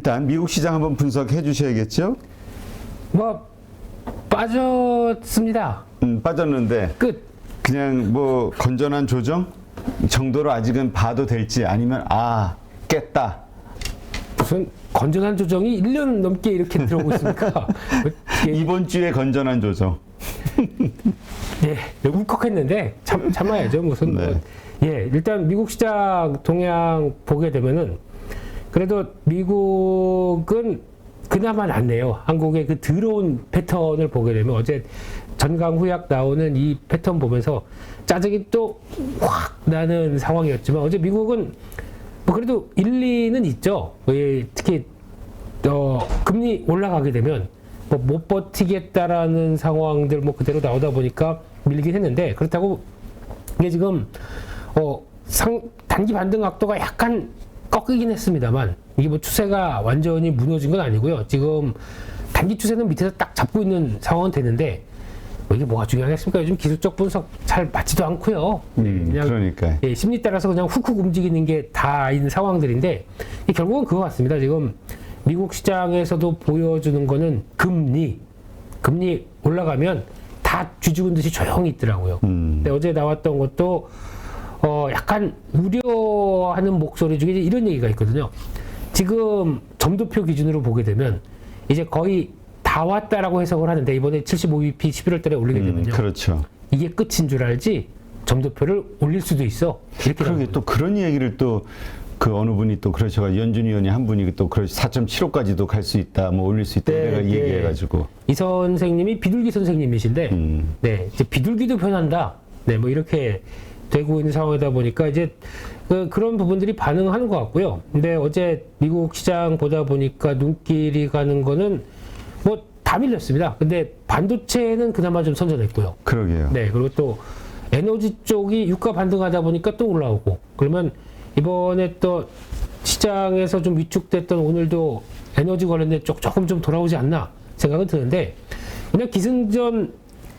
일단 미국 시장 한번 분석해 주셔야겠죠? 뭐 빠졌습니다. 빠졌는데 끝. 그냥 뭐 건전한 조정 정도로 아직은 봐도 될지 아니면 깼다. 무슨 건전한 조정이 1년 넘게 이렇게 들어오고 있습니까? 이번 주에 건전한 조정. 예, 울컥했는데 참아야죠. 무슨 네. 예, 일단 미국 시장 동향 보게 되면은 그래도 미국은 그나마 낫네요. 한국의 그 더러운 패턴을 보게 되면 어제 전강후약 나오는 이 패턴 보면서 짜증이 또 확 나는 상황이었지만 어제 미국은 뭐 그래도 일리는 있죠. 예, 특히 금리 올라가게 되면 뭐 못 버티겠다라는 상황들 뭐 그대로 나오다 보니까 밀긴 했는데 그렇다고 이게 지금 단기 반등 각도가 약간 꺾이긴 했습니다만 이게 뭐 추세가 완전히 무너진 건 아니고요. 지금 단기 추세는 밑에서 딱 잡고 있는 상황은 되는데 뭐 이게 뭐가 중요하겠습니까? 요즘 기술적 분석 잘 맞지도 않고요. 그냥 그러니까. 예, 심리 따라서 그냥 훅훅 움직이는 게 다인 상황들인데 결국은 그거 같습니다. 지금 미국 시장에서도 보여주는 거는 금리 올라가면 다 쥐죽은 듯이 조용히 있더라고요. 근데 어제 나왔던 것도 약간 우려하는 목소리 중에 이런 얘기가 있거든요. 지금 점도표 기준으로 보게 되면 이제 거의 다 왔다라고 해석을 하는데 이번에 75bp 11월 달에 올리게 되면요. 그렇죠. 이게 끝인 줄 알지 점도표를 올릴 수도 있어. 이렇게 그러게 또 그런 얘기를 또 그 어느 분이 또 그러셔가 연준 위원이 한 분이 또 4.75까지도 갈 수 있다, 뭐 올릴 수 있다 내가 얘기해가지고 이 선생님이 비둘기 선생님이신데, 네 이제 비둘기도 변한다. 네 뭐 이렇게 되고 있는 상황이다 보니까 이제 그런 부분들이 반응하는 것 같고요. 근데 어제 미국 시장 보다 보니까 눈길이 가는 거는 뭐 다 밀렸습니다. 근데 반도체는 그나마 좀 선전했고요. 그러게요. 네 그리고 또 에너지 쪽이 유가 반등하다 보니까 또 올라오고 그러면 이번에 또 시장에서 좀 위축됐던 오늘도 에너지 관련된 쪽 조금 좀 돌아오지 않나 생각은 드는데 그냥 기승전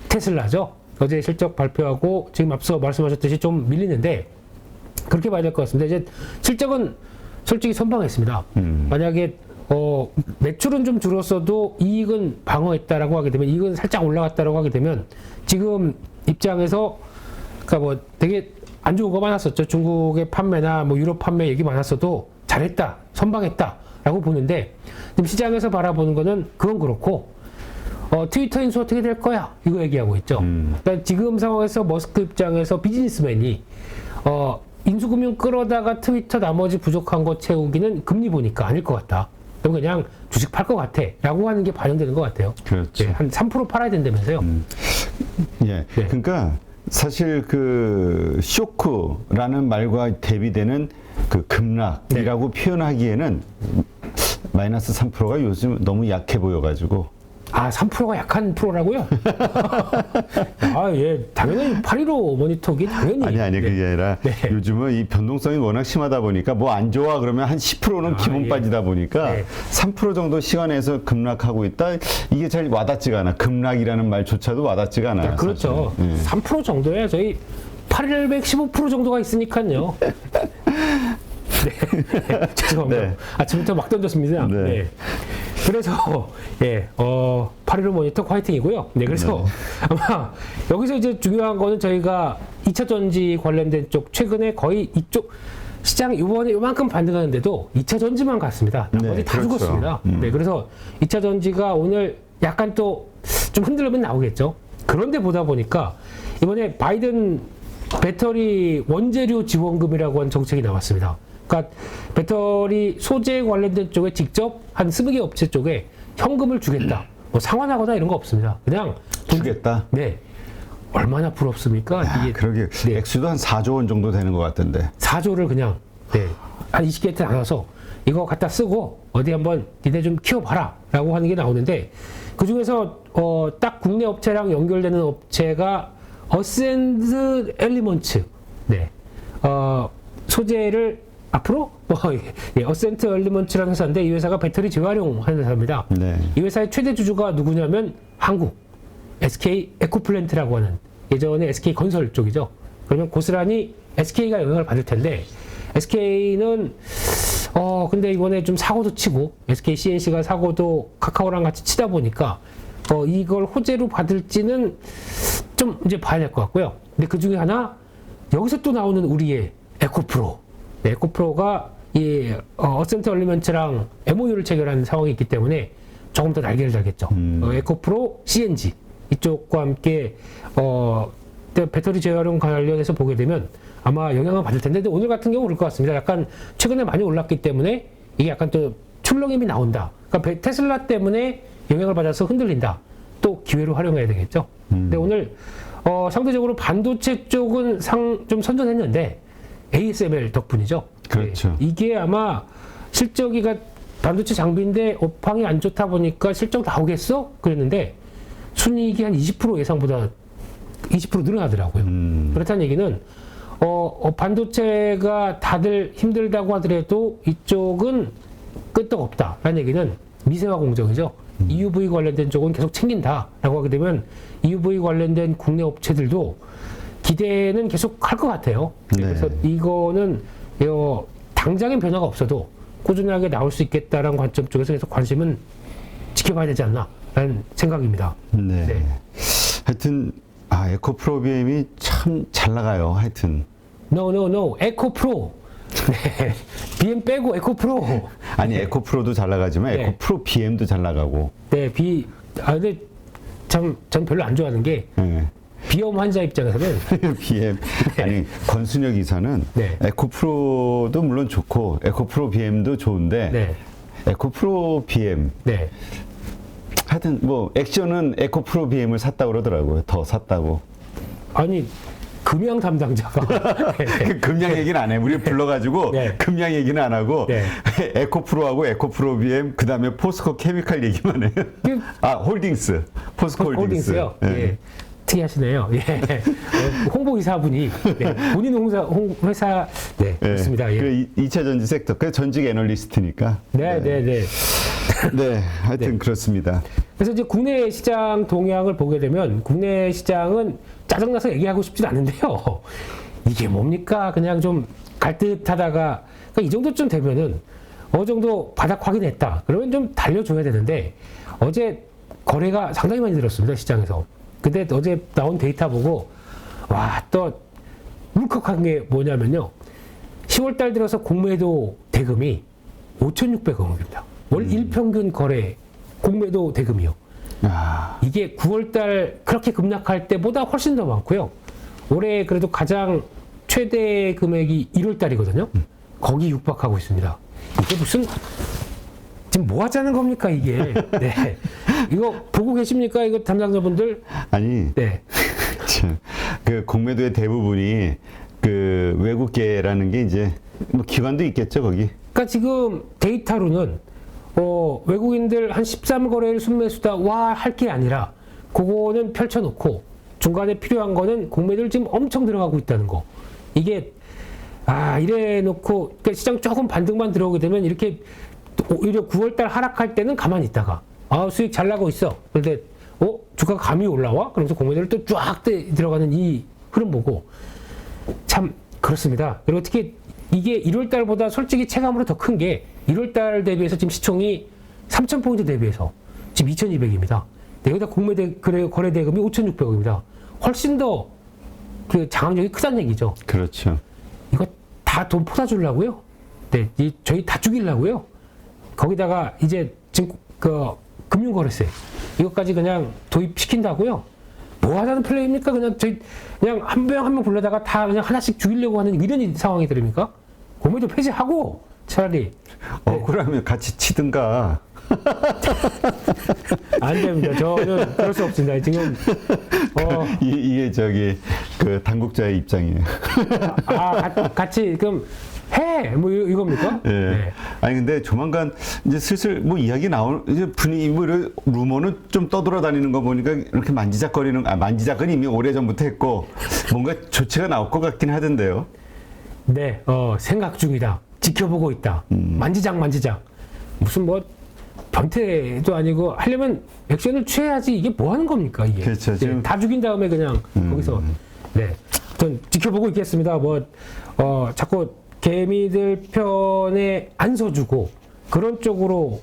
테슬라죠. 어제 실적 발표하고 지금 앞서 말씀하셨듯이 좀 밀리는데 그렇게 봐야 될 것 같습니다. 이제 실적은 솔직히 선방했습니다. 만약에 매출은 좀 줄었어도 이익은 방어했다라고 하게 되면 이익은 살짝 올라갔다라고 하게 되면 지금 입장에서 그러니까 뭐 되게 안 좋은 거 많았었죠. 중국의 판매나 뭐 유럽 판매 얘기 많았어도 잘했다, 선방했다라고 보는데 지금 시장에서 바라보는 거는 그건 그렇고 트위터 인수 어떻게 될 거야? 이거 얘기하고 있죠. 그러니까 지금 상황에서 머스크 입장에서 비즈니스맨이 인수금융 끌어다가 트위터 나머지 부족한 거 채우기는 금리 보니까 아닐 것 같다. 그럼 그냥 주식 팔 것 같아 라고 하는 게 반영되는 것 같아요. 그렇죠. 네, 한 3% 팔아야 된다면서요. 예. 네. 그러니까 사실 그 쇼크라는 말과 대비되는 그 급락이라고 표현하기에는 마이너스 3%가 요즘 너무 약해 보여가지고. 3%가 약한 프로라고요? 예, 당연히 815 모니터기 당연히. 아니, 그게 아니라 요즘은 이 변동성이 워낙 심하다 보니까 뭐 안 좋아 그러면 한 10%는 기본 빠지다 보니까 3% 정도 시간에서 급락하고 있다. 이게 잘 와닿지가 않아. 급락이라는 말조차도 와닿지가 않아요. 그렇죠. 3% 정도야 저희 815% 정도가 있으니까요. 네. 죄송합니다. 네. 아침부터 막 던졌습니다. 네. 네. 그래서 815 모니터 화이팅이고요. 네, 그래서 아마 여기서 이제 중요한 거는 저희가 2차 전지 관련된 쪽 최근에 거의 이쪽 시장 이번에 요만큼 반등하는데도 2차 전지만 갔습니다. 나머지 다 그렇죠. 죽었습니다. 네, 그래서 2차 전지가 오늘 약간 또 좀 흔들리면 나오겠죠. 그런데 보다 보니까 이번에 바이든 배터리 원재료 지원금이라고 하는 정책이 나왔습니다. 그러니까 배터리 소재 관련된 쪽에 직접 한 20개 업체 쪽에 현금을 주겠다. 뭐 상환하거나 이런 거 없습니다. 그냥 주겠다. 네. 얼마나 부럽습니까? 이게 그러게 액수도 한 4조 원 정도 되는 것 같던데. 4조를 그냥 한 20개 나눠서 이거 갖다 쓰고 어디 한번 니네 좀 키워봐라라고 하는 게 나오는데 그 중에서 딱 국내 업체랑 연결되는 업체가 어센트 엘리먼츠, 소재를 앞으로 어센트 엘리먼츠라는 회사인데 이 회사가 배터리 재활용하는 회사입니다. 네. 이 회사의 최대 주주가 누구냐면 한국 SK 에코플랜트라고 하는 예전에 SK 건설 쪽이죠. 그러면 고스란히 SK가 영향을 받을 텐데 SK는 근데 이번에 좀 사고도 치고 SK CNC가 사고도 카카오랑 같이 치다 보니까 이걸 호재로 받을지는 좀 이제 봐야 될 것 같고요. 근데 그 중에 하나 여기서 또 나오는 우리의 에코프로. 네, 에코프로가 이 어센트 얼리먼트랑 MOU를 체결한 상황이 있기 때문에 조금 더 날개를 달겠죠. 에코프로 CNG 이쪽과 함께 배터리 재활용 관련해서 보게 되면 아마 영향을 받을 텐데, 근데 오늘 같은 경우 그럴 것 같습니다. 약간 최근에 많이 올랐기 때문에 이게 약간 또 출렁임이 나온다. 그러니까 테슬라 때문에 영향을 받아서 흔들린다. 또 기회로 활용해야 되겠죠. 근데 오늘 상대적으로 반도체 쪽은 좀 선전했는데 ASML 덕분이죠. 그렇죠. 네, 이게 아마 실적이가 반도체 장비인데 업황이 안 좋다 보니까 실적 나오겠어? 그랬는데 순이익이 한 20% 예상보다 20% 늘어나더라고요. 그렇다는 얘기는 반도체가 다들 힘들다고 하더라도 이쪽은 끄떡없다라는 얘기는 미세화 공정이죠. EUV 관련된 쪽은 계속 챙긴다라고 하게 되면 EUV 관련된 국내 업체들도 기대는 계속 할 것 같아요. 네. 그래서 이거는 당장의 변화가 없어도 꾸준하게 나올 수 있겠다라는 관점 쪽에서 계속 관심은 지켜봐야 되지 않나라는 생각입니다. 네. 네. 하여튼 에코프로 BM이 참 잘 나가요. 하여튼. No. 에코프로. 네. BM 빼고 에코프로. 아니 에코프로도 잘 나가지만 네. 에코프로 BM도 잘 나가고. 네, 근데 전 별로 안 좋아하는 게 네. 비염 환자 입장에서는 BM 아니 권순혁 이사는 네. 에코프로도 물론 좋고 에코프로 BM도 좋은데 네. 에코프로 BM 네. 하여튼 뭐 액션은 에코프로 BM을 샀다고 그러더라고요. 더 샀다고. 아니 금양 담당자가 그 금양 얘기는 안 해. 우리 불러가지고 네. 금양 얘기는 안 하고 네. 에코프로하고 에코프로 BM 그 다음에 포스코 케미칼 얘기만 해요. 홀딩스 포스코 홀딩스요. 네. 예. 특이하시네요. 예. 홍보이사분이 본인 회사 네, 그렇습니다. 예. 그 2차 전지 섹터 그 전직 애널리스트니까. 네. 네, 하여튼 네. 그렇습니다. 그래서 이제 국내 시장 동향을 보게 되면 국내 시장은 짜증나서 얘기하고 싶진 않은데요. 이게 뭡니까? 그냥 좀 갈 듯하다가 그러니까 이 정도쯤 되면은 어느 정도 바닥 확인했다. 그러면 좀 달려줘야 되는데 어제 거래가 상당히 많이 늘었습니다. 시장에서. 근데 어제 나온 데이터 보고 또 울컥한 게 뭐냐면요. 10월 달 들어서 공매도 대금이 5,600억 원입니다. 월 일평균 거래 공매도 대금이요. 이게 9월 달 그렇게 급락할 때보다 훨씬 더 많고요. 올해 그래도 가장 최대 금액이 1월 달이거든요. 거기 육박하고 있습니다. 이게 무슨 지금 뭐 하자는 겁니까 이게? 네. 이거 보고 계십니까 이거 담당자분들? 아니. 네. 그 공매도의 대부분이 그 외국계라는 게 이제 뭐 기관도 있겠죠 거기. 그러니까 지금 데이터로는 외국인들 한 13거래일 순매수다 할 게 아니라 그거는 펼쳐놓고 중간에 필요한 거는 공매도를 지금 엄청 들어가고 있다는 거. 이게 이래 놓고 그러니까 시장 조금 반등만 들어오게 되면 이렇게 오히려 9월달 하락할 때는 가만히 있다가 수익 잘 나고 있어. 그런데 주가가 감이 올라와? 그러면서 공매도를 또 쫙 들어가는 이 흐름 보고 참 그렇습니다. 그리고 특히 이게 1월달보다 솔직히 체감으로 더 큰 게 1월달 대비해서 지금 시총이 3,000포인트 대비해서 지금 2,200입니다. 여기다 거래 대금이 5,600억입니다. 훨씬 더 그 장악력이 크다는 얘기죠. 그렇죠. 이거 다 돈 퍼다 주려고요? 네, 저희 다 죽이려고요? 거기다가 이제 지금 그 금융거래세 이것까지 그냥 도입시킨다고요? 뭐 하자는 플레이입니까? 그냥 한 명 한 명 불러다가 다 그냥 하나씩 죽이려고 하는 이런 상황이 들입니까? 공매도 폐지하고 차라리 그러면 같이 치든가. 안 됩니다. 저는 그럴 수 없습니다. 지금 이게 그 당국자의 입장이에요. 같이 그럼 뭐 이겁니까? 예. 네. 아니 근데 조만간 이제 슬슬 뭐 이야기 이제 분위기 뭐 이런 루머는 좀 떠돌아다니는 거 보니까 이렇게 만지작은 이미 오래전부터 했고 뭔가 조치가 나올 것 같긴 하던데요. 네, 생각 중이다. 지켜보고 있다. 만지작. 무슨 뭐 변태도 아니고 하려면 액션을 취해야지 이게 뭐 하는 겁니까 이게? 그렇죠. 지금 다 죽인 다음에 그냥 거기서 전 지켜보고 있겠습니다. 자꾸 개미들 편에 안 서주고 그런 쪽으로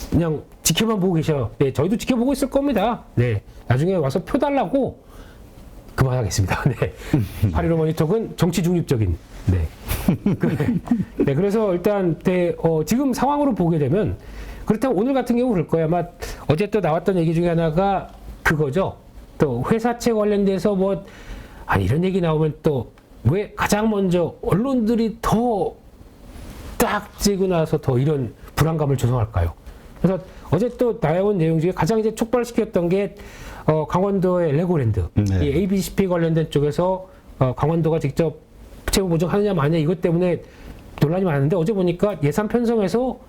그냥 지켜만 보고 계셔. 네, 저희도 지켜보고 있을 겁니다. 네, 나중에 와서 표 달라고 그만하겠습니다. 네, 8.15 머니톡은 정치 중립적인. 네, 네, 그래서 일단 지금 상황으로 보게 되면 그렇다면 오늘 같은 경우 그럴 거야. 아마 어제 또 나왔던 얘기 중에 하나가 그거죠. 또 회사채 관련돼서 뭐 아니 이런 얘기 나오면 또 왜 가장 먼저 언론들이 더 딱 찌고 나서 더 이런 불안감을 조성할까요? 그래서 어제 또 나온 내용 중에 가장 이제 촉발시켰던 게 강원도의 레고랜드, 네. 이 ABCP 관련된 쪽에서 강원도가 직접 채무 보증하느냐 마느냐 이것 때문에 논란이 많은데 어제 보니까 예산 편성에서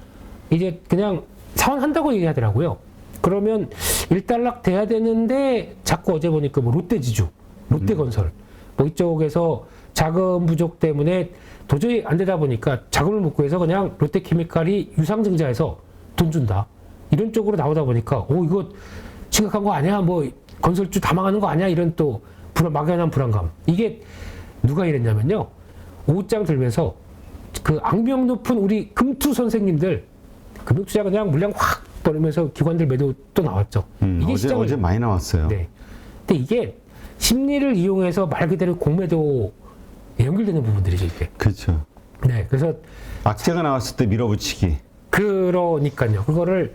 이제 그냥 사원한다고 얘기하더라고요. 그러면 일단락 돼야 되는데 자꾸 어제 보니까 뭐 롯데지주, 롯데건설 뭐 이쪽에서 자금 부족 때문에 도저히 안 되다 보니까 자금을 못 구해서 그냥 롯데케미칼이 유상증자해서 돈 준다. 이런 쪽으로 나오다 보니까 이거 심각한 거 아니야? 뭐 건설주 다 망하는 거 아니야? 이런 또 막연한 불안감. 이게 누가 이랬냐면요. 오후장 들면서 그 악명 높은 우리 금투 선생님들 금융투자 그냥 물량 확 버리면서 기관들 매도 또 나왔죠. 이게 어제 많이 나왔어요. 네. 근데 이게 심리를 이용해서 말 그대로 공매도 연결되는 부분들이죠, 이게. 그렇죠. 네. 그래서 악재가 나왔을 때 밀어붙이기. 그러니까요. 그거를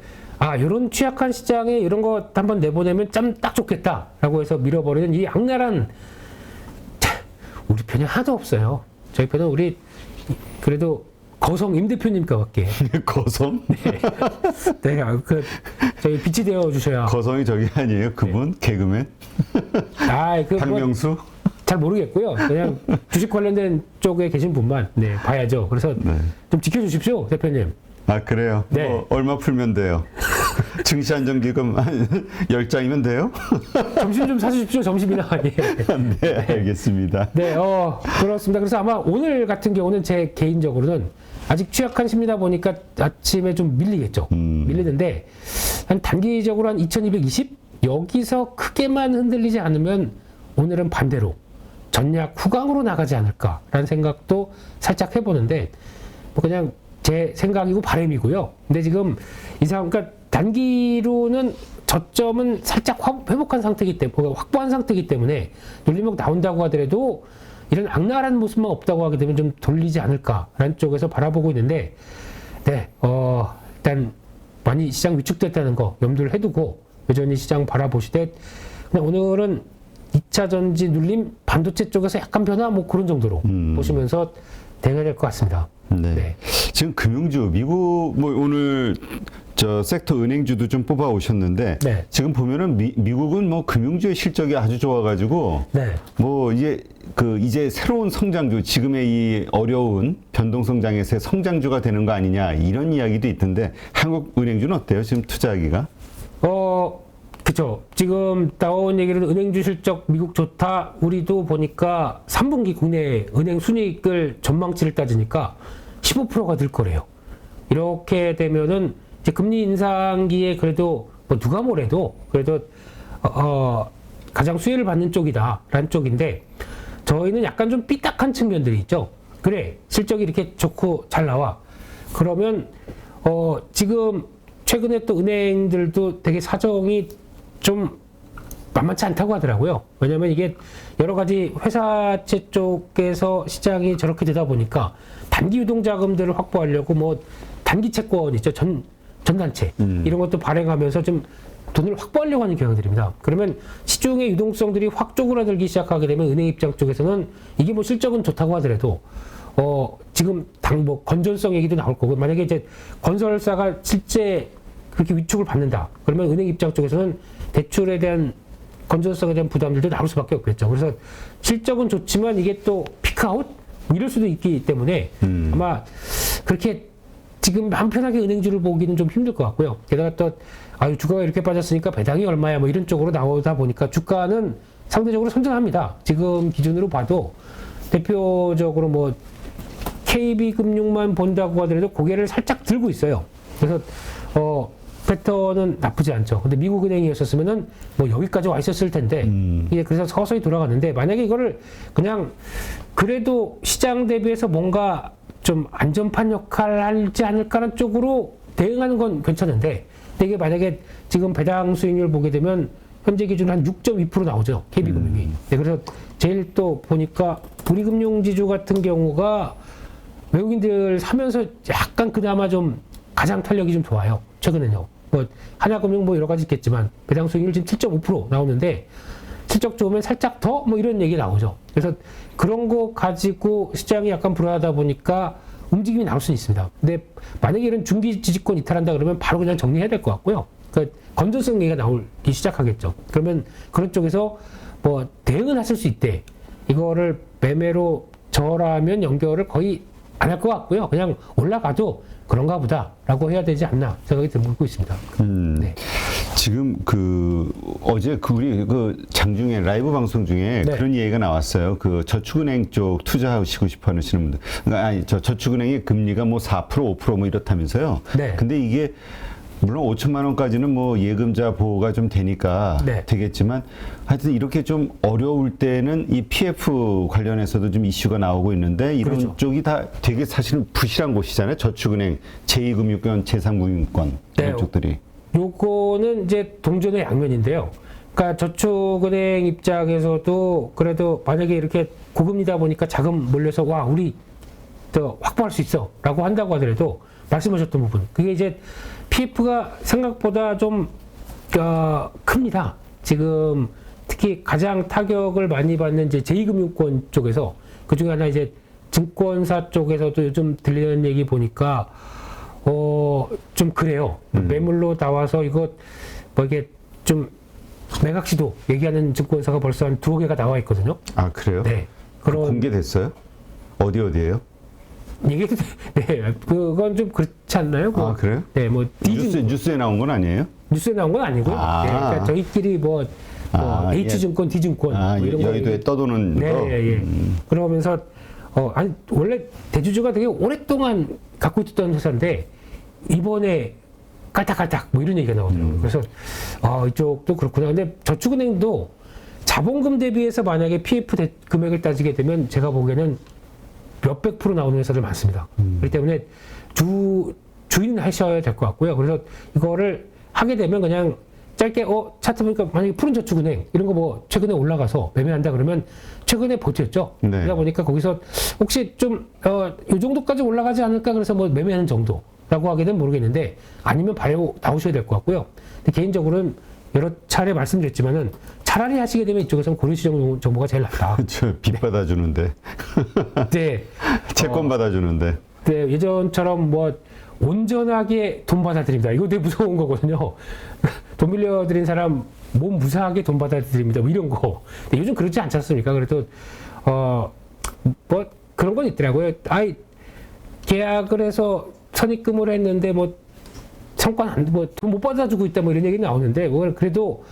이런 취약한 시장에 이런 거 한번 내보내면 참 딱 좋겠다라고 해서 밀어버리는 이 악랄한 우리 편이 하나도 없어요. 저희 편은 우리 그래도 거성 임 대표님과밖에. 거성? 네, 저희 빛이 되어 주셔야. 거성이 저기 아니에요? 그분 개그맨? 박명수? 잘 모르겠고요. 그냥 주식 관련된 쪽에 계신 분만 봐야죠. 그래서 좀 지켜주십시오, 대표님. 그래요? 네. 뭐 얼마 풀면 돼요? 증시안정기금 한 10장이면 돼요? 점심 좀 사주십시오, 점심이나. 예. 네, 알겠습니다. 네, 그렇습니다. 그래서 아마 오늘 같은 경우는 제 개인적으로는 아직 취약한 심리다 보니까 아침에 좀 밀리겠죠. 밀리는데, 한 단기적으로 한 2220? 여기서 크게만 흔들리지 않으면 오늘은 반대로 전략 후강으로 나가지 않을까라는 생각도 살짝 해보는데, 뭐 그냥 제 생각이고 바람이고요. 근데 지금 그러니까 단기로는 저점은 살짝 회복한 상태이기 때문에, 확보한 상태이기 때문에 눌림목 나온다고 하더라도 이런 악랄한 모습만 없다고 하게 되면 좀 돌리지 않을까라는 쪽에서 바라보고 있는데, 네, 일단 많이 시장 위축됐다는 거 염두를 해두고 여전히 시장 바라보시되, 그냥 오늘은 2차 전지 눌림 반도체 쪽에서 약간 변화 뭐 그런 정도로 보시면서 대응해야 될 것 같습니다. 네. 지금 금융주 미국 뭐 오늘 저 섹터 은행주도 좀 뽑아 오셨는데 지금 보면은 미국은 뭐 금융주의 실적이 아주 좋아가지고 뭐 이제 새로운 성장주 지금의 이 어려운 변동 성장에서의 성장주가 되는 거 아니냐 이런 이야기도 있던데 한국 은행주는 어때요? 지금 투자하기가? 그쵸. 지금 나온 얘기는 은행주 실적 미국 좋다. 우리도 보니까 3분기 국내 은행 순이익을 전망치를 따지니까 15%가 늘 거래요. 이렇게 되면은 이제 금리 인상기에 그래도 뭐 누가 뭐래도 그래도 가장 수혜를 받는 쪽이다라는 쪽인데, 저희는 약간 좀 삐딱한 측면들이 있죠. 그래, 실적이 이렇게 좋고 잘 나와. 그러면 지금 최근에 또 은행들도 되게 사정이 좀 만만치 않다고 하더라고요. 왜냐면 이게 여러 가지 회사채 쪽에서 시장이 저렇게 되다 보니까 단기 유동 자금들을 확보하려고 뭐 단기 채권 있죠. 전단체 이런 것도 발행하면서 좀 돈을 확보하려고 하는 경향들입니다. 그러면 시중의 유동성들이 확 쪼그라들기 시작하게 되면 은행 입장 쪽에서는 이게 뭐 실적은 좋다고 하더라도 지금 뭐 건전성 얘기도 나올 거고, 만약에 이제 건설사가 실제 그렇게 위축을 받는다. 그러면 은행 입장 쪽에서는 대출에 대한 건전성에 대한 부담들도 나올 수밖에 없겠죠. 그래서 실적은 좋지만 이게 또 피크아웃 이럴 수도 있기 때문에 아마 그렇게 지금 마음 편하게 은행주를 보기는 좀 힘들 것 같고요. 게다가 또 주가가 이렇게 빠졌으니까 배당이 얼마야 뭐 이런 쪽으로 나오다 보니까 주가는 상대적으로 선전합니다. 지금 기준으로 봐도 대표적으로 뭐 KB금융만 본다고 하더라도 고개를 살짝 들고 있어요. 그래서 패턴은 나쁘지 않죠. 근데 미국 은행이었었으면은 뭐 여기까지 와 있었을 텐데 이게 그래서 서서히 돌아가는데, 만약에 이거를 그냥 그래도 시장 대비해서 뭔가 좀 안전판 역할을 하지 않을까라는 쪽으로 대응하는 건 괜찮은데, 근데 이게 만약에 지금 배당 수익률 보게 되면 현재 기준 한 6.2% 나오죠. KB금융이. 네, 그래서 제일 또 보니까 우리금융지주 같은 경우가 외국인들 사면서 약간 그나마 좀 가장 탄력이 좀 좋아요. 최근에는요. 뭐 하나금융 뭐 여러 가지 있겠지만 배당 수익률 지금 7.5% 나오는데 실적 좋으면 살짝 더 뭐 이런 얘기 나오죠. 그래서 그런 거 가지고 시장이 약간 불안하다 보니까 움직임이 나올 수는 있습니다. 근데 만약에 이런 중기 지지권 이탈한다 그러면 바로 그냥 정리해야 될 것 같고요. 그러니까 건전성 얘기가 나오기 시작하겠죠. 그러면 그런 쪽에서 뭐 대응은 하실 수 있대. 이거를 매매로 저라면 연결을 거의 안 할 것 같고요. 그냥 올라가도 그런가 보다라고 해야 되지 않나 생각이 들고 있습니다. 네. 지금 어제 우리 장중에 라이브 방송 중에 네. 그런 얘기가 나왔어요. 저축은행 쪽 투자하시고 싶어 하시는 분들. 그러니까 아니, 저축은행의 금리가 뭐 4%, 5% 뭐 이렇다면서요. 네. 근데 이게 물론 5천만 원까지는 뭐 예금자 보호가 좀 되니까 네. 되겠지만 하여튼 이렇게 좀 어려울 때는 이 PF 관련해서도 좀 이슈가 나오고 있는데 이런 그렇죠. 쪽이 다 되게 사실은 부실한 곳이잖아요. 저축은행, 제2금융권, 제3금융권 네. 이런 쪽들이. 요거는 이제 동전의 양면인데요. 그러니까 저축은행 입장에서도 그래도 만약에 이렇게 고금리다 보니까 자금 몰려서 와 우리 더 확보할 수 있어라고 한다고 하더라도 말씀하셨던 부분 그게 이제 PF가 생각보다 좀 큽니다. 지금 특히 가장 타격을 많이 받는 이제 제2금융권 쪽에서 그 중에 하나 이제 증권사 쪽에서도 요즘 들리는 얘기 보니까 좀 그래요. 매물로 나와서 이거 뭐 이게 좀 매각시도 얘기하는 증권사가 벌써 한 2개가 나와 있거든요. 아 그래요? 네. 그럼 공개됐어요? 어디에요? 얘기도 네, 그건 좀 그렇지 않나요? 아 그래요? 네, 뭐 뉴스에 나온 건 아니에요? 뉴스에 나온 건 아니고요. 아. 네, 그러니까 저희끼리 뭐 H증권, D증권 뭐 이런 거 여의도에 떠도는 네, 거. 예. 그러면서 아니 원래 대주주가 되게 오랫동안 갖고 있었던 회사인데 이번에 깔딱깔딱 뭐 이런 얘기가 나오더라고요. 그래서 이쪽도 그렇구나. 근데 저축은행도 자본금 대비해서 만약에 PF 금액을 따지게 되면 제가 보기에는 몇백 프로 나오는 회사들 많습니다. 그렇기 때문에 주인 하셔야 될 것 같고요. 그래서 이거를 하게 되면 그냥 짧게 차트 보니까 만약에 푸른 저축은행 이런 거 뭐 최근에 올라가서 매매한다 그러면 최근에 버텼죠. 네. 그러다 보니까 거기서 혹시 좀 이 정도까지 올라가지 않을까 그래서 뭐 매매하는 정도라고 하게 되면 모르겠는데 아니면 바로 나오셔야 될 것 같고요. 근데 개인적으로는 여러 차례 말씀드렸지만은 차라리 하시게 되면 이쪽에서는 고려시장 정보가 제일 낫다. 그렇죠. 빚 받아주는데. 네. 채권 받아주는데. 네, 예전처럼 뭐 온전하게 돈 받아들입니다. 이거 되게 무서운 거거든요. 돈 빌려드린 사람 몸 무사하게 돈 받아들입니다. 뭐 이런 거. 근데 요즘 그렇지 않지 않습니까? 그래도 뭐 그런 건 있더라고요. 계약을 해서 선입금을 했는데 뭐 성과는 뭐 돈 못 받아주고 있다 뭐 이런 얘기 나오는데 뭐 그래도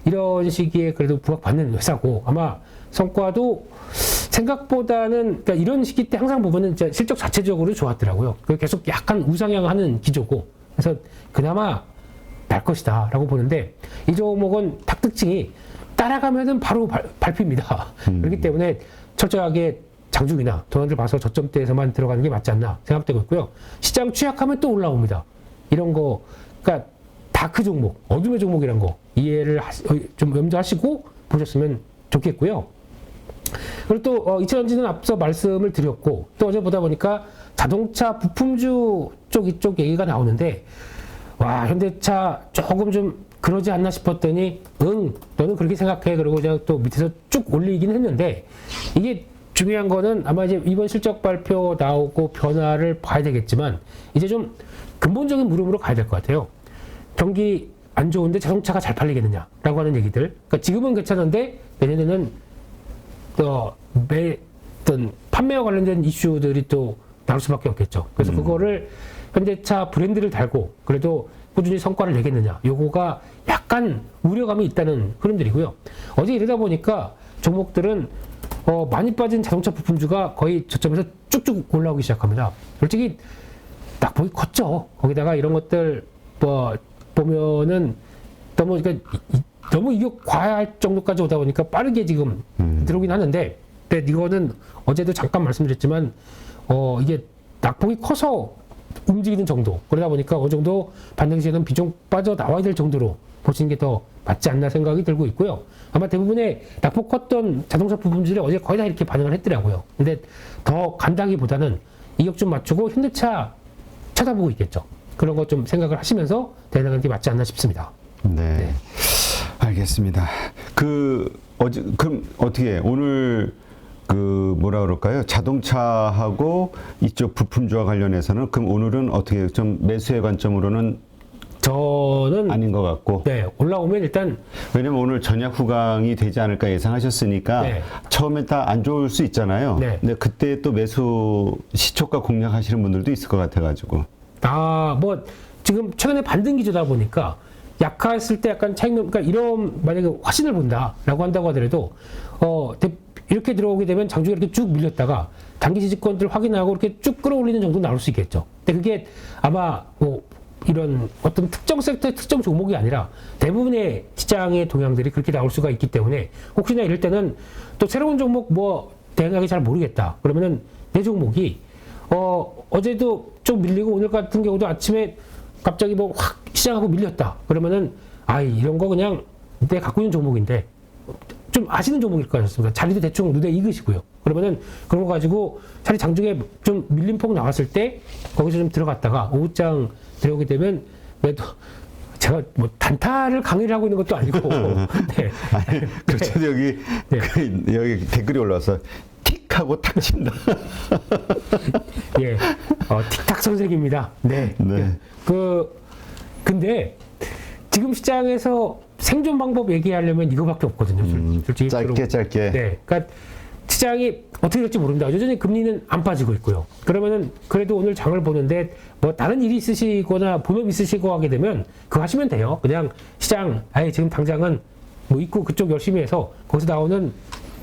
이런 시기에 그래도 부각받는 회사고 아마 성과도 생각보다는 그러니까 이런 시기 때 항상 보면은 진짜 실적 자체적으로 좋았더라고요. 계속 약간 우상향하는 기조고 그래서 그나마 날 것이다라고 보는데 이 종목은 특징이 따라가면은 바로 밟힙니다. 그렇기 때문에 철저하게 장중이나 돈을 봐서 저점대에서만 들어가는 게 맞지 않나 생각되고 있고요. 시장 취약하면 또 올라옵니다. 이런 거 그러니까 다크 종목, 어둠의 종목이란 거 이해를 좀 염두하시고 보셨으면 좋겠고요. 그리고 또 이차전지는 앞서 말씀을 드렸고 또 어제 보다 보니까 자동차 부품주 이쪽 얘기가 나오는데 와 현대차 조금 좀 그러지 않나 싶었더니 너는 그렇게 생각해 그러고 그냥 또 밑에서 쭉 올리긴 했는데 이게 중요한 거는 아마 이제 이번 실적 발표 나오고 변화를 봐야 되겠지만 이제 좀 근본적인 물음으로 가야 될 것 같아요. 경기 안 좋은데 자동차가 잘 팔리겠느냐라고 하는 얘기들. 그러니까 지금은 괜찮은데 내년에는 어떤 판매와 관련된 이슈들이 또 나올 수밖에 없겠죠. 그래서 그거를 현대차 브랜드를 달고 그래도 꾸준히 성과를 내겠느냐. 요거가 약간 우려감이 있다는 흐름들이고요. 어제 이러다 보니까 종목들은 많이 빠진 자동차 부품주가 거의 저점에서 쭉쭉 올라오기 시작합니다. 솔직히 딱 보기 컸죠. 거기다가 이런 것들 뭐 보면은 너무 이게 과할 정도까지 오다 보니까 빠르게 지금 들어오긴 하는데 근데 이거는 어제도 잠깐 말씀드렸지만 이게 낙폭이 커서 움직이는 정도. 그러다 보니까 어느 정도 반등 시에는 비중 빠져 나와야 될 정도로 보시는 게 더 맞지 않나 생각이 들고 있고요. 아마 대부분의 낙폭 컸던 자동차 부품들이 어제 거의 다 이렇게 반응을 했더라고요. 근데 더 간다기보다는 이격 좀 맞추고 현대차 쳐다보고 있겠죠. 그런 거 좀 생각을 하시면서 대응하는 게 맞지 않나 싶습니다. 네. 알겠습니다. 그럼 어떻게 오늘 뭐라 그럴까요? 자동차하고 이쪽 부품주와 관련해서는 그럼 오늘은 어떻게 좀 매수의 관점으로는 저는 아닌 것 같고. 네, 올라오면 일단 왜냐면 오늘 전약 후강이 되지 않을까 예상하셨으니까 네. 처음에 다 안 좋을 수 있잖아요. 네. 근데 그때 또 매수 시초가 공략하시는 분들도 있을 것 같아가지고. 뭐 지금 최근에 반등 기조다 보니까 약했을 때 약간 차익, 그러니까 이런 만약에 화신을 본다라고 한다고 하더라도 이렇게 들어오게 되면 장중에 이렇게 쭉 밀렸다가 단기 지지권들 확인하고 이렇게 쭉 끌어올리는 정도 나올 수 있겠죠. 근데 그게 아마 뭐 이런 어떤 특정 섹터의 특정 종목이 아니라 대부분의 시장의 동향들이 그렇게 나올 수가 있기 때문에 혹시나 이럴 때는 또 새로운 종목 뭐 대응하기 잘 모르겠다. 그러면은 내 종목이 어제도 좀 밀리고 오늘 같은 경우도 아침에 갑자기 뭐 확 시장하고 밀렸다. 그러면은 이런 거 그냥 내가 갖고 있는 종목인데 좀 아시는 종목일 거 아니었습니까? 자리도 대충 눈에 익으시고요. 그러면은 그런 거 가지고 차라리 장중에 좀 밀림폭 나왔을 때 거기서 좀 들어갔다가 오후장 들어오게 되면 그래도 제가 뭐 단타를 강의를 하고 있는 것도 아니고 네. 아니, 그렇죠. 여기 여기 댓글이 올라와서 틱 하고 탁 친다. 예, 틱탁 선생입니다. 네. 네. 근데 지금 시장에서 생존 방법 얘기하려면 이거밖에 없거든요. 솔직히 짧게. 네, 그러니까 시장이 어떻게 될지 모릅니다. 여전히 금리는 안 빠지고 있고요. 그러면은 그래도 오늘 장을 보는데 뭐 다른 일이 있으시거나 본업 있으시고 하게 되면 그거 하시면 돼요. 그냥 시장 지금 당장은 뭐 있고 그쪽 열심히 해서 거기서 나오는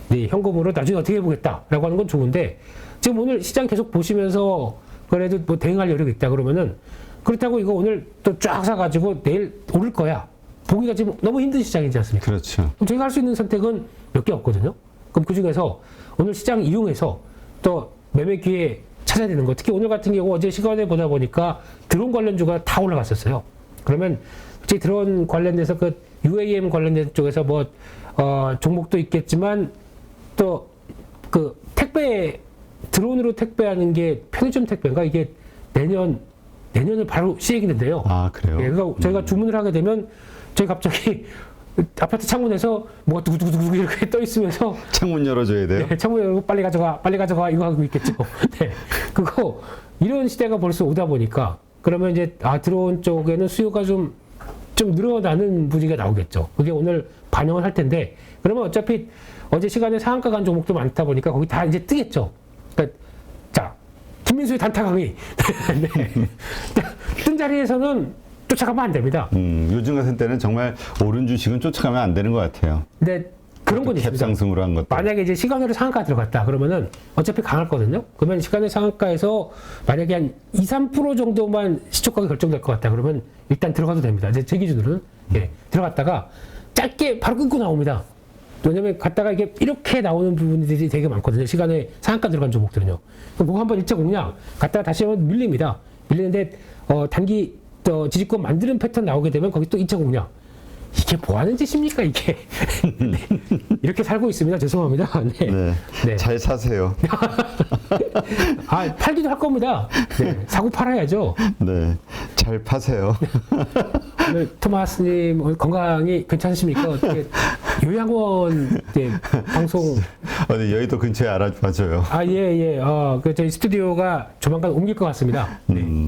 현금으로 나중에 어떻게 해보겠다라고 하는 건 좋은데 지금 오늘 시장 계속 보시면서 그래도 뭐 대응할 여력이 있다 그러면은 그렇다고 이거 오늘 또 쫙 사가지고 내일 오를 거야. 보기가 지금 너무 힘든 시장이지 않습니까? 그렇죠. 그럼 저희가 할 수 있는 선택은 몇 개 없거든요. 그럼 그 중에서 오늘 시장 이용해서 또 매매 기회 찾아야 되는 거. 특히 오늘 같은 경우 어제 시간에 보다 보니까 드론 관련주가 다 올라갔었어요. 그러면 특히 드론 관련돼서 그 UAM 관련된 쪽에서 뭐 종목도 있겠지만 또 그 택배 드론으로 택배하는 게 편의점 택배인가 이게 내년에 바로 시행이 된대요. 아, 그래요? 예, 그러니까 저희가 주문을 하게 되면 저희 갑자기 아파트 창문에서 뭐가 두구두구두구 이렇게 떠 있으면서 창문 열어줘야 돼요? 네, 창문 열고 빨리 가져가 이거 하고 있겠죠. 네, 그거 이런 시대가 벌써 오다 보니까 그러면 이제 드론 쪽에는 수요가 좀 늘어나는 분위기가 나오겠죠. 그게 오늘 반영을 할 텐데 그러면 어차피 어제 시간에 상한가 간 종목도 많다 보니까 거기 다 이제 뜨겠죠. 그러니까 자 김민수의 단타 강의 네. 뜬 자리에서는 쫓아가면 안 됩니다. 요즘 같은 때는 정말 오른 주식은 쫓아가면 안 되는 것 같아요. 근데 그런 건 있습니다. 갭상승으로 한 것도. 만약에 이제 시간으로 상한가 들어갔다 그러면은 어차피 강할거든요. 그러면 시간의 상한가에서 만약에 한 2-3% 정도만 시초가가 결정될 것 같다 그러면 일단 들어가도 됩니다. 이제 제 기준으로는 들어갔다가 짧게 바로 끊고 나옵니다. 왜냐면 갔다가 이렇게 나오는 부분들이 되게 많거든요. 시간에 상한가 들어간 종목들은요. 그럼 그거 한번 일차 공략 갔다가 다시 한번 밀립니다. 밀리는데 단기 지지권 만드는 패턴 나오게 되면 거기 또 2차 공략. 이게 뭐 하는 짓입니까, 이게? 네. 이렇게 살고 있습니다. 죄송합니다. 네. 잘 사세요. 팔기도 할 겁니다. 네. 사고 팔아야죠. 네. 잘 파세요. 오늘 토마스님 오늘 건강이 괜찮으십니까? 어떻게 요양원 방송. 어디 여의도 근처에 알아봐줘요. 예. 저희 스튜디오가 조만간 옮길 것 같습니다. 네.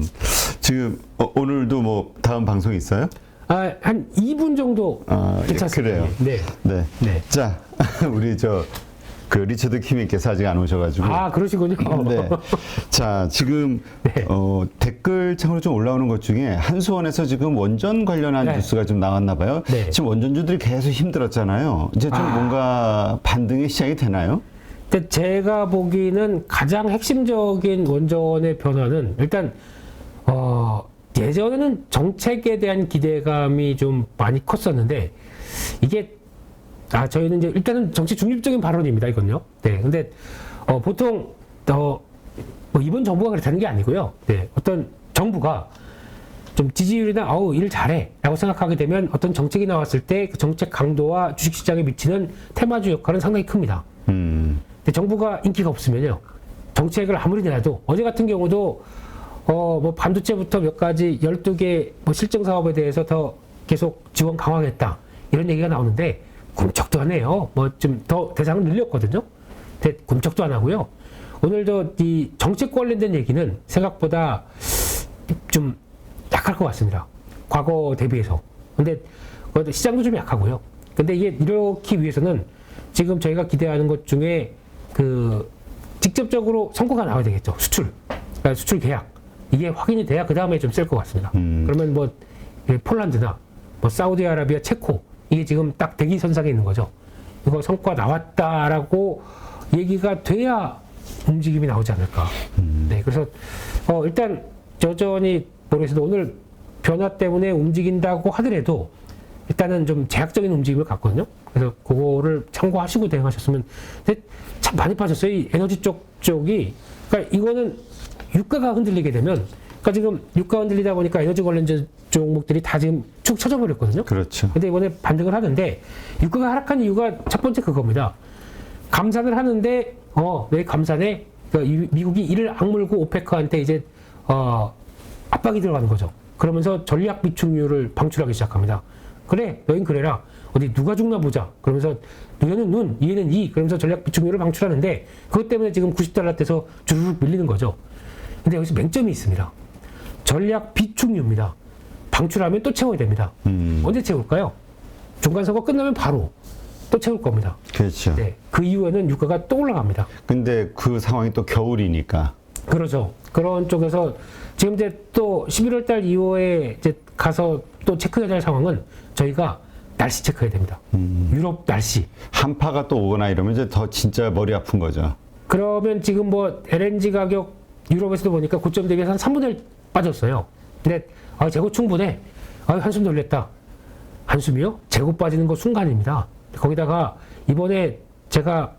지금 오늘도 뭐 다음 방송 있어요? 한 2분 정도 괜찮습니다. 그래요. 네. 자, 우리 리처드 키님께서 아직 안 오셔가지고. 그러시군요. 네. 자, 지금 댓글창으로 좀 올라오는 것 중에 한수원에서 지금 원전 관련한 뉴스가 좀 나왔나 봐요. 네. 지금 원전주들이 계속 힘들었잖아요. 이제 좀 뭔가 반등이 시작이 되나요? 근데 제가 보기에는 가장 핵심적인 원전의 변화는 일단 예전에는 정책에 대한 기대감이 좀 많이 컸었는데 이게 저희는 이제 일단은 정치 중립적인 발언입니다. 이건요. 네. 근데 보통 뭐 이번 정부가 그렇다는 게 아니고요. 네, 어떤 정부가 좀 지지율이나 일 잘해라고 생각하게 되면 어떤 정책이 나왔을 때 그 정책 강도와 주식시장에 미치는 테마주 역할은 상당히 큽니다. 근데 정부가 인기가 없으면요, 정책을 아무리 내놔도 어제 같은 경우도 뭐 반도체부터 몇 가지 12개 뭐 실증 사업에 대해서 더 계속 지원 강화하겠다 이런 얘기가 나오는데 꿈쩍도 안 해요. 뭐 좀 더 대상을 늘렸거든요. 근데 꿈쩍도 안 하고요. 오늘도 이 정책 관련된 얘기는 생각보다 좀 약할 것 같습니다. 과거 대비해서. 근데 시장도 좀 약하고요. 근데 이게 이렇기 위해서는 지금 저희가 기대하는 것 중에 그 직접적으로 성과가 나와야 되겠죠. 수출. 그러니까 수출 계약. 이게 확인이 돼야 그 다음에 좀 셀 것 같습니다. 그러면 뭐 폴란드나 뭐 사우디아라비아, 체코 이게 지금 딱 대기선상에 있는 거죠. 이거 성과 나왔다라고 얘기가 돼야 움직임이 나오지 않을까. 네, 그래서 일단 여전히 모르겠어도 오늘 변화 때문에 움직인다고 하더라도 일단은 좀 제약적인 움직임을 갖거든요. 그래서 그거를 참고하시고 대응하셨으면. 근데 참 많이 빠졌어요. 이 에너지 쪽이. 그러니까 이거는 유가가 흔들리게 되면, 그러니까 지금 유가 흔들리다 보니까 에너지 관련된 종목들이 다 지금 축 처져 버렸거든요. 그렇죠. 근데 이번에 반등을 하는데 유가가 하락한 이유가 첫 번째 그겁니다. 감산을 하는데 왜 감산에 그러니까 미국이 이를 악물고 오페크한테 이제 압박이 들어가는 거죠. 그러면서 전략 비축률을 방출하기 시작합니다. 그래, 너흰 그래라. 어디 누가 죽나 보자. 그러면서 너는 눈, 얘는 이. 그러면서 전략 비축률을 방출하는데 그것 때문에 지금 90달러대에서 주르륵 밀리는 거죠. 근데 여기서 맹점이 있습니다. 전략 비축률입니다. 방출하면 또 채워야 됩니다. 언제 채울까요? 중간선거 끝나면 바로 또 채울 겁니다. 그렇죠. 네, 그 이후에는 유가가 또 올라갑니다. 근데 그 상황이 또 겨울이니까. 그렇죠. 그런 쪽에서 지금 이제 또 11월 달 이후에 이제 가서 또 체크해야 될 상황은 저희가 날씨 체크해야 됩니다. 유럽 날씨. 한파가 또 오거나 이러면 이제 더 진짜 머리 아픈 거죠. 그러면 지금 뭐 LNG 가격 유럽에서도 보니까 고점 대비해서 한 3분의 1 빠졌어요. 근데 재고 충분해. 한숨 돌렸다. 한숨이요? 재고 빠지는 거 순간입니다. 거기다가 이번에 제가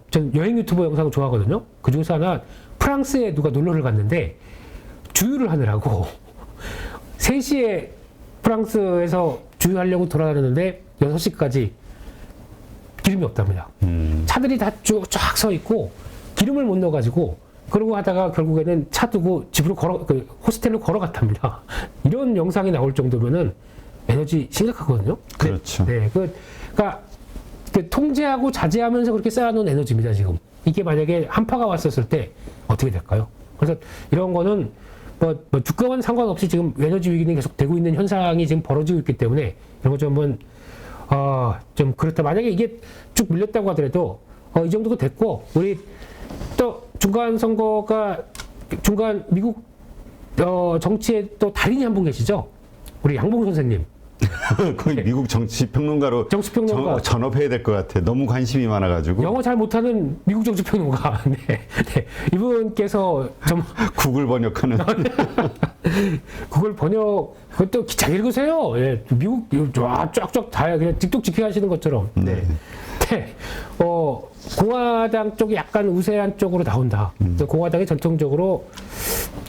전 여행 유튜버 영상 좋아하거든요. 그 중에서 하나 프랑스에 누가 놀러를 갔는데 주유를 하느라고 3시에 프랑스에서 주유하려고 돌아다녔는데 6시까지 기름이 없답니다. 차들이 다 쫙 서 있고 기름을 못 넣어가지고 그러고 하다가 결국에는 차 두고 집으로 호스텔로 걸어갔답니다. 이런 영상이 나올 정도면은 에너지 심각하거든요. 그렇죠. 네, 그러니까 통제하고 자제하면서 그렇게 쌓아놓은 에너지입니다, 지금. 이게 만약에 한파가 왔었을 때 어떻게 될까요? 그래서 이런 거는 뭐 주가와는 상관없이 지금 에너지 위기는 계속 되고 있는 현상이 지금 벌어지고 있기 때문에 이런 거 좀 한번 좀 그렇다. 만약에 이게 쭉 밀렸다고 하더라도 이 정도가 됐고 우리 또 중간 미국 정치에 또 달인이 한 분 계시죠? 우리 양봉 선생님. 거의 미국 정치평론가로 전업해야 될 것 같아. 너무 관심이 많아가지고. 영어 잘 못하는 미국 정치평론가. 네. 이분께서 좀 구글 번역하는. 구글 번역 그것도 잘 읽으세요. 예. 미국 쫙쫙 다 그냥 직독직해 하시는 것처럼. 네. 네. 공화당 쪽이 약간 우세한 쪽으로 나온다. 공화당이 전통적으로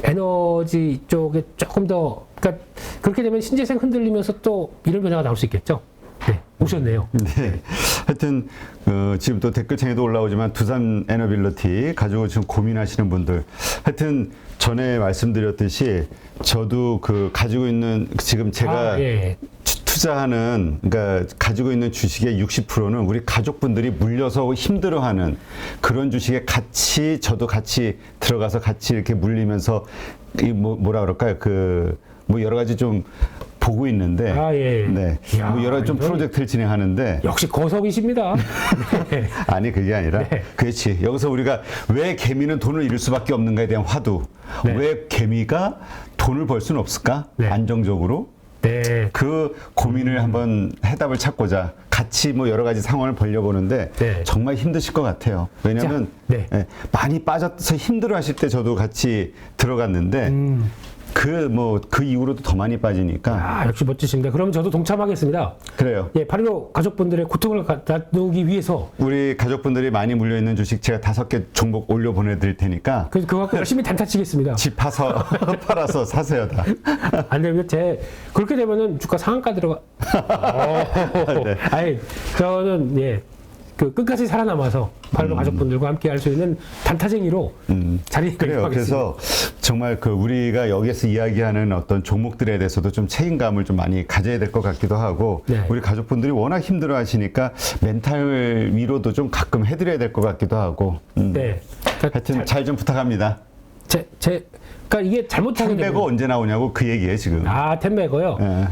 에너지 쪽에 조금 더, 그러니까 그렇게 되면 신재생 흔들리면서 또 이런 변화가 나올 수 있겠죠. 네, 오셨네요. 네. 하여튼, 지금 또 댓글창에도 올라오지만 두산 에너빌리티 가지고 지금 고민하시는 분들. 하여튼, 전에 말씀드렸듯이 저도 가지고 있는, 지금 제가 투자하는, 그러니까 가지고 있는 주식의 60%는 우리 가족분들이 물려서 힘들어하는 그런 주식에 저도 같이 들어가서 같이 이렇게 물리면서 뭐라 그럴까요? 뭐 여러 가지 좀 보고 있는데, 네, 뭐 여러 좀 프로젝트를 진행하는데 역시 거석이십니다. 네. 아니 그게 아니라, 그렇지. 여기서 우리가 왜 개미는 돈을 잃을 수밖에 없는가에 대한 화두, 왜 개미가 돈을 벌 수는 없을까? 안정적으로. 네. 그 고민을 한번 해답을 찾고자 같이 뭐 여러 가지 상황을 벌려보는데 정말 힘드실 것 같아요. 왜냐하면 많이 빠져서 힘들어하실 때 저도 같이 들어갔는데 그 이후로도 더 많이 빠지니까. 아, 역시 멋지십니다. 그럼 저도 동참하겠습니다. 그래요. 예, 8.15 가족분들의 고통을 나누기 위해서 우리 가족분들이 많이 물려있는 주식 제가 5개 종목 올려 보내드릴 테니까 그래서 그거 갖고 열심히 단타 치겠습니다. 집 팔아서 사세요 다. 안 되면 그렇게 되면은 주가 상한가 들어가. 네. 아니, 저는 예. 끝까지 살아남아서 8.15 가족분들과 함께 할 수 있는 단타쟁이로 자리에 그래요. 그래서 정말 우리가 여기서 이야기하는 어떤 종목들에 대해서도 좀 책임감을 좀 많이 가져야 될 것 같기도 하고 네. 우리 가족분들이 워낙 힘들어 하시니까 멘탈 위로도 좀 가끔 해드려야 될 것 같기도 하고 네. 하여튼 잘 좀 부탁합니다. 그러니까 이게 잘못하게 템베거 되면 언제 나오냐고 그 얘기예요 지금. 템베거요. 예.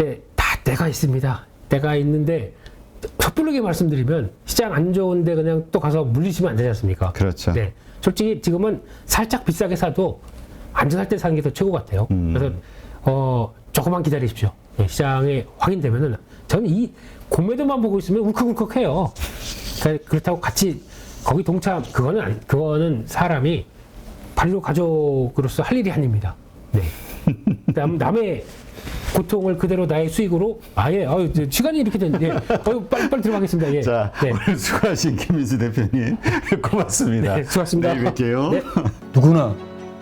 네, 다 때가 있습니다. 때가 있는데 섣부르게 말씀드리면 시장 안 좋은데 그냥 또 가서 물리시면 안 되지 않습니까? 그렇죠. 네, 솔직히 지금은 살짝 비싸게 사도 안전할 때 사는 게 더 최고 같아요. 그래서 조금만 기다리십시오. 네, 시장에 확인되면은 저는 이 공매도만 보고 있으면 울컥울컥해요. 그렇다고 같이 거기 동참 그거는 사람이 8.15 가족으로서 할 일이 아닙니다. 네. 남의 고통을 그대로 나의 수익으로 시간이 이렇게 됐는데 빨리 들어가겠습니다. 예. 자, 네. 오늘 수고하신 김민수 대표님 고맙습니다. 네, 수고하셨습니다. 내일 뵐게요. 네. 누구나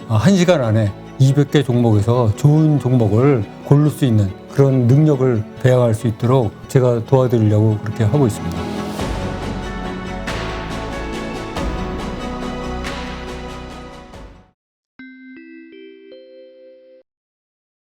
1시간 안에 200개 종목에서 좋은 종목을 고를 수 있는 그런 능력을 배양할 수 있도록 제가 도와드리려고 그렇게 하고 있습니다.